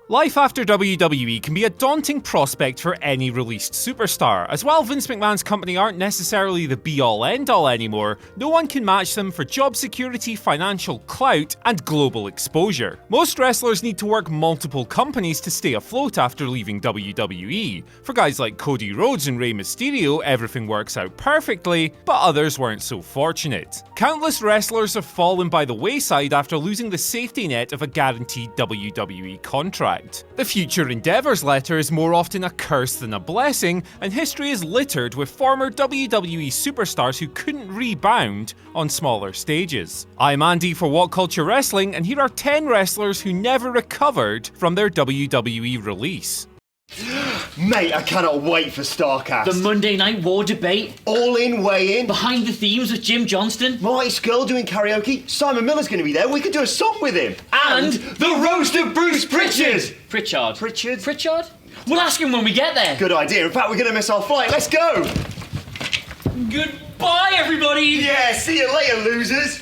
Life after WWE can be a daunting prospect for any released superstar, as while Vince McMahon's company aren't necessarily the be-all end-all anymore, no one can match them for job security, financial clout, and global exposure. Most wrestlers need to work multiple companies to stay afloat after leaving WWE. For guys like Cody Rhodes and Rey Mysterio, everything works out perfectly, but others weren't so fortunate. Countless wrestlers have fallen by the wayside after losing the safety net of a guaranteed WWE contract. The Future Endeavours letter is more often a curse than a blessing, and history is littered with former WWE superstars who couldn't rebound on smaller stages. I'm Andy for What Culture Wrestling, and here are 10 wrestlers who never recovered from their WWE release. Mate, I cannot wait for StarCast. The Monday Night War debate. All in, way in. Behind the Themes with Jim Johnston. Marty Skrull doing karaoke. Simon Miller's going to be there. We could do a song with him. And the roast of Bruce Pritchard. Pritchard? We'll ask him when we get there. Good idea. In fact, we're going to miss our flight. Let's go. Goodbye, everybody. Yeah, see you later, losers.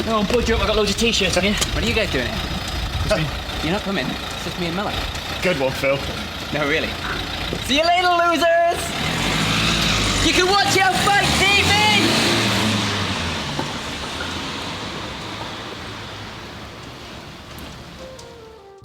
Oh, budge up, I've got loads of t-shirts here. What are you guys doing here? You're not coming. It's just me and Miller. Good one, Phil. No, really. See you later, losers! You can watch your fight TV!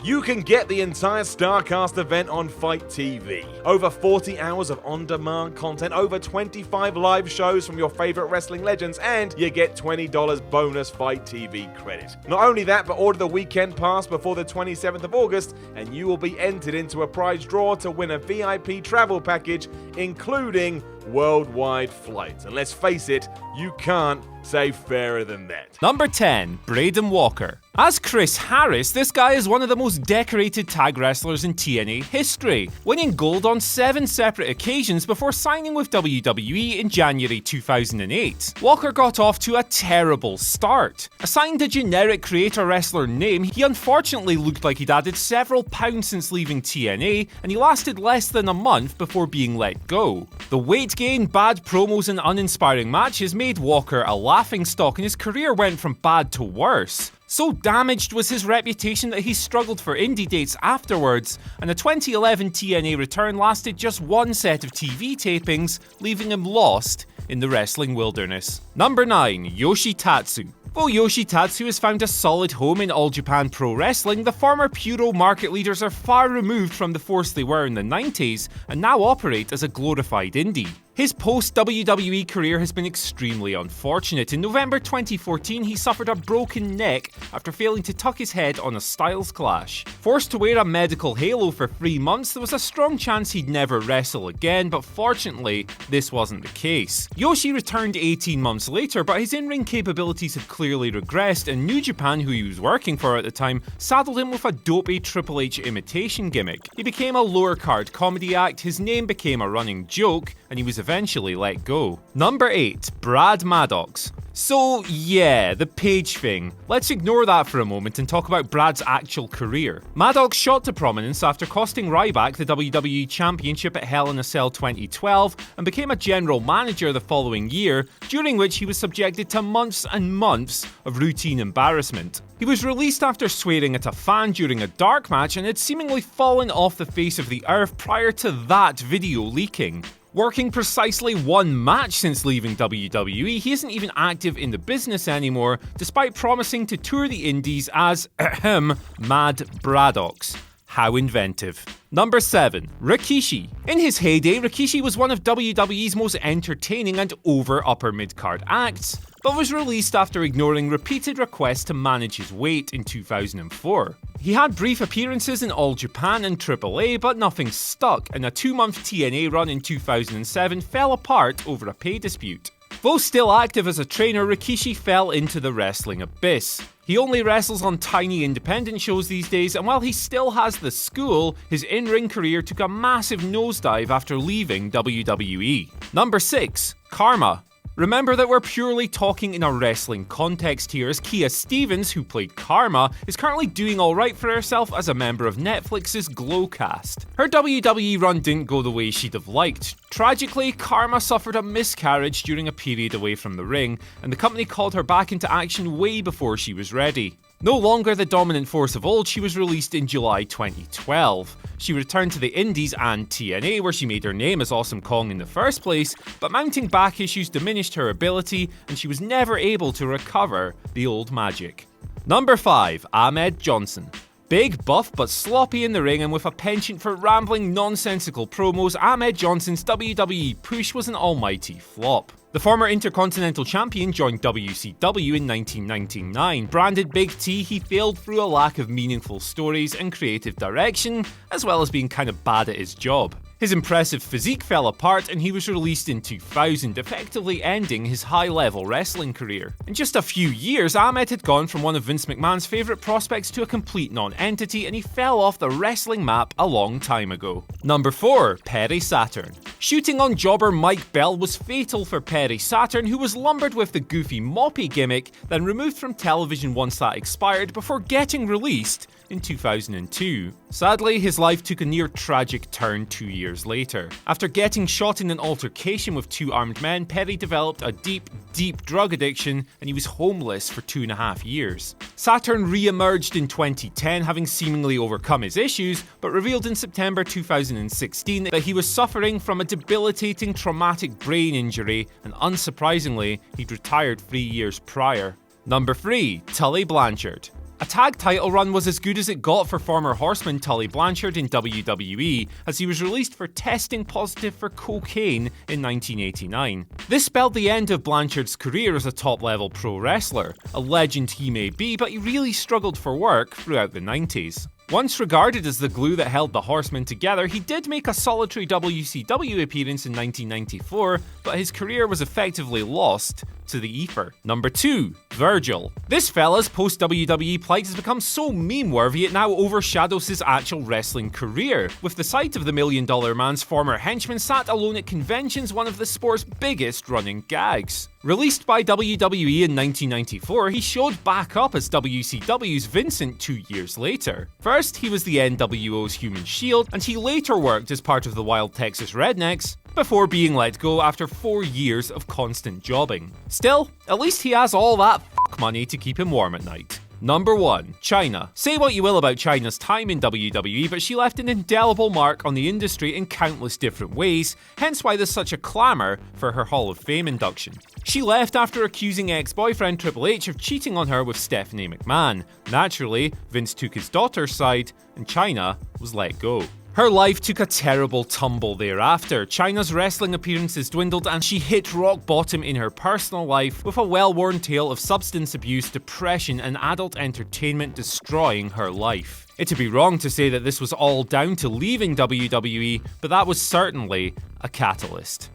You can get the entire StarCast event on Fight TV. Over 40 hours of on-demand content, over 25 live shows from your favorite wrestling legends, and you get $20 bonus Fight TV credit. Not only that, but order the weekend pass before the 27th of August, and you will be entered into a prize draw to win a VIP travel package, including worldwide flights. And let's face it, you can't say fairer than that. Number 10, Braden Walker. As Chris Harris, this guy is one of the most decorated tag wrestlers in TNA history, winning gold on 7 separate occasions before signing with WWE in January 2008. Walker got off to a terrible start. Assigned a generic creator wrestler name, he unfortunately looked like he'd added several pounds since leaving TNA, and he lasted less than a month before being let go. The weight gain, bad promos, and uninspiring matches made Walker a laughingstock, and his career went from bad to worse. So damaged was his reputation that he struggled for indie dates afterwards, and the 2011 TNA return lasted just one set of TV tapings, leaving him lost in the wrestling wilderness. Number 9, YOSHI TATSU. Though YOSHI TATSU has found a solid home in All Japan Pro Wrestling, the former Puro market leaders are far removed from the force they were in the 90s and now operate as a glorified indie. His post-WWE career has been extremely unfortunate. In November 2014, he suffered a broken neck after failing to tuck his head on a Styles Clash. Forced to wear a medical halo for 3 months, there was a strong chance he'd never wrestle again, but fortunately, this wasn't the case. YOSHI returned 18 months later, but his in-ring capabilities had clearly regressed, and New Japan, who he was working for at the time, saddled him with a dopey Triple H imitation gimmick. He became a lower card comedy act, his name became a running joke, and he was eventually let go. Number 8, Brad MADDOX. So yeah, the page thing. Let's ignore that for a moment and talk about Brad's actual career. MADDOX shot to prominence after costing Ryback the WWE Championship at Hell in a Cell 2012 and became a general manager the following year, during which he was subjected to months and months of routine embarrassment. He was released after swearing at a fan during a dark match and had seemingly fallen off the face of the earth prior to that video leaking. Working precisely one match since leaving WWE, he isn't even active in the business anymore, despite promising to tour the indies as Mad Braddox. How inventive. Number 7, Rikishi. In his heyday, Rikishi was one of WWE's most entertaining and over upper mid-card acts, but was released after ignoring repeated requests to manage his weight in 2004. He had brief appearances in All Japan and AAA, but nothing stuck, and a 2-month TNA run in 2007 fell apart over a pay dispute. Though still active as a trainer, Rikishi fell into the wrestling abyss. He only wrestles on tiny independent shows these days, and while he still has the school, his in-ring career took a massive nosedive after leaving WWE. Number 6, Karma. Remember that we're purely talking in a wrestling context here, as Kia Stevens, who played Karma, is currently doing alright for herself as a member of Netflix's Glowcast. Her WWE run didn't go the way she'd have liked. Tragically, Karma suffered a miscarriage during a period away from the ring, and the company called her back into action way before she was ready. No longer the dominant force of old, she was released in July 2012. She returned to the Indies and TNA, where she made her name as Awesome Kong in the first place, but mounting back issues diminished her ability, and she was never able to recover the old magic. Number 5. Ahmed Johnson. Big, buff, but sloppy in the ring, and with a penchant for rambling, nonsensical promos, Ahmed Johnson's WWE push was an almighty flop. The former Intercontinental Champion joined WCW in 1999. Branded Big T, he failed through a lack of meaningful stories and creative direction, as well as being kind of bad at his job. His impressive physique fell apart and he was released in 2000, effectively ending his high-level wrestling career. In just a few years, Ahmed had gone from one of Vince McMahon's favourite prospects to a complete non-entity, and he fell off the wrestling map a long time ago. Number 4. Perry Saturn. Shooting on jobber Mike Bell was fatal for Perry Saturn, who was lumbered with the goofy moppy gimmick, then removed from television once that expired before getting released in 2002. Sadly, his life took a near tragic turn 2 years later. After getting shot in an altercation with two armed men, Perry developed a deep drug addiction, and he was homeless for 2.5 years. Saturn re-emerged in 2010, having seemingly overcome his issues, but revealed in September 2016 that he was suffering from a debilitating traumatic brain injury, and unsurprisingly, he'd retired 3 years prior. Number 3. Tully Blanchard. A tag title run was as good as it got for former Horseman Tully Blanchard in WWE, as he was released for testing positive for cocaine in 1989. This spelled the end of Blanchard's career as a top-level pro wrestler. A legend he may be, but he really struggled for work throughout the 90s. Once regarded as the glue that held the Horsemen together, he did make a solitary WCW appearance in 1994, but his career was effectively lost to the ether. Number 2. Virgil. This fella's post-WWE plight has become so meme-worthy it now overshadows his actual wrestling career, with the sight of the $1 Million Man's former henchman sat alone at conventions one of the sport's biggest running gags. Released by WWE in 1994, he showed back up as WCW's Vincent 2 years later. First, he was the NWO's Human Shield, and he later worked as part of the Wild Texas Rednecks, before being let go after 4 years of constant jobbing. Still, at least he has all that money to keep him warm at night. Number 1. CHYNA. Say what you will about CHYNA's time in WWE, but she left an indelible mark on the industry in countless different ways, hence why there's such a clamour for her Hall of Fame induction. She left after accusing ex-boyfriend Triple H of cheating on her with Stephanie McMahon. Naturally, Vince took his daughter's side, and CHYNA was let go. Her life took a terrible tumble thereafter. CHYNA's wrestling appearances dwindled, and she hit rock bottom in her personal life, with a well-worn tale of substance abuse, depression, and adult entertainment destroying her life. It'd be wrong to say that this was all down to leaving WWE, but that was certainly a catalyst.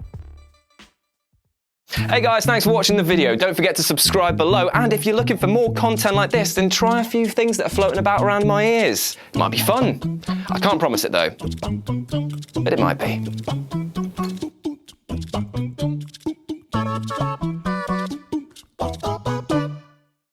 Hey guys, thanks for watching the video. Don't forget to subscribe below, and if you're looking for more content like this, then try a few things that are floating about around my ears. It might be fun. I can't promise it though, but it might be.